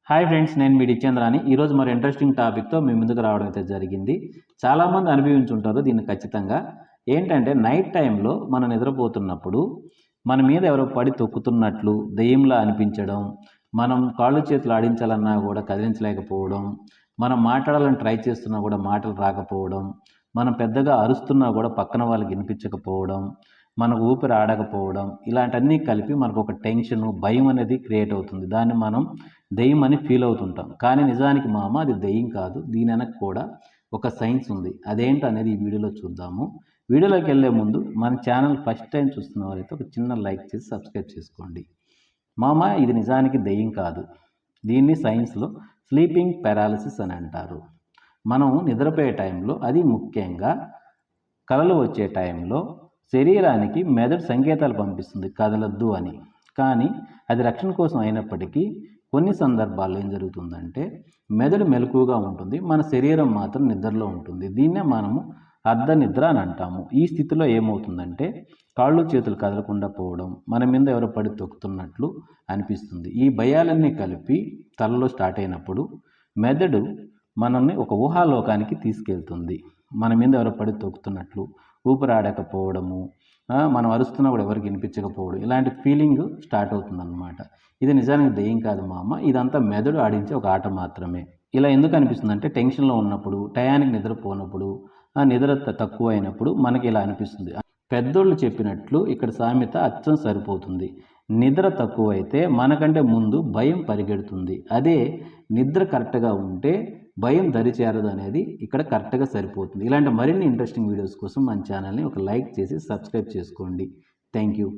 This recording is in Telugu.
హాయ్ ఫ్రెండ్స్, నేను మీ డిచేంద్రాని. ఈరోజు మరి ఇంట్రెస్టింగ్ టాపిక్తో మీ ముందుకు రావడం అయితే జరిగింది. చాలామంది అనుభవించుంటారు దీన్ని ఖచ్చితంగా. ఏంటంటే నైట్ టైంలో మనం నిద్రపోతున్నప్పుడు మన మీద ఎవరో పడి తొక్కుతున్నట్లు దెయ్యంలా అనిపించడం, మనం కాళ్ళు చేతులు ఆడించాలన్నా కూడా కదిలించలేకపోవడం, మనం మాట్లాడాలని ట్రై చేస్తున్నా కూడా మాటలు రాకపోవడం, మనం పెద్దగా అరుస్తున్నా కూడా పక్కన వాళ్ళకి వినిపించకపోవడం, మనకు ఊపిరి ఆడకపోవడం, ఇలాంటివన్నీ కలిపి మనకు ఒక టెన్షను, భయం అనేది క్రియేట్ అవుతుంది. దాన్ని మనం దెయ్యం అని ఫీల్ అవుతుంటాం. కానీ నిజానికి అది దెయ్యం కాదు. దీని వెనక కూడా ఒక సైన్స్ ఉంది. అదేంటో అనేది ఈ వీడియోలో చూద్దాము. వీడియోలోకి వెళ్ళే ముందు మన ఛానల్ ఫస్ట్ టైం చూస్తున్న వారైతే ఒక చిన్న లైక్ చేసి సబ్స్క్రైబ్ చేసుకోండి. ఇది నిజానికి దెయ్యం కాదు. దీన్ని సైన్స్లో స్లీపింగ్ పారాలిసిస్ అని అంటారు. మనం నిద్రపోయే టైంలో, అది ముఖ్యంగా కలలు వచ్చే టైంలో శరీరానికి మెదడు సంకేతాలు పంపిస్తుంది కదలొద్దు అని. కానీ అది రక్షణ కోసం అయినప్పటికీ కొన్ని సందర్భాల్లో ఏం జరుగుతుందంటే మెదడు మెలకువగా ఉంటుంది, మన శరీరం మాత్రం నిద్రలో ఉంటుంది. దీన్నే మనము అర్ధ నిద్ర అని అంటాము. ఈ స్థితిలో ఏమవుతుందంటే కాళ్ళు చేతులు కదలకుండా పోవడం, మన మీద ఎవరో పడి తొక్కుతున్నట్లు అనిపిస్తుంది. ఈ భయాలన్నీ కలిపి తలలో స్టార్ట్ అయినప్పుడు మెదడు మనల్ని ఒక ఊహాలోకానికి తీసుకెళ్తుంది. మన మీద ఎవరో పడి తొక్కుతున్నట్లు, ఊపిరాడకపోవడము, మనం అరుస్తున్నా కూడా ఎవరికి వినిపించకపోవడం, ఇలాంటి ఫీలింగ్ స్టార్ట్ అవుతుందన్నమాట. ఇది నిజానికి దెయ్యం కాదు ఇదంతా మెదడు ఆడించే ఒక ఆట మాత్రమే. ఇలా ఎందుకు అనిపిస్తుందంటే టెన్షన్లో ఉన్నప్పుడు, టయానికి నిద్రపోనప్పుడు, నిద్ర తక్కువ అయినప్పుడు మనకి ఇలా అనిపిస్తుంది. పెద్దోళ్ళు చెప్పినట్లు ఇక్కడ సామెత అచ్చం సరిపోతుంది. నిద్ర తక్కువైతే మనకంటే ముందు భయం పరిగెడుతుంది. అదే నిద్ర కరెక్ట్గా ఉంటే భయం దరిచేరదు అనేది ఇక్కడ కరెక్ట్గా సరిపోతుంది. ఇలాంటి మరిన్ని ఇంట్రెస్టింగ్ వీడియోస్ కోసం మన ఛానల్ని ఒక లైక్ చేసి సబ్స్క్రైబ్ చేసుకోండి. Thank you.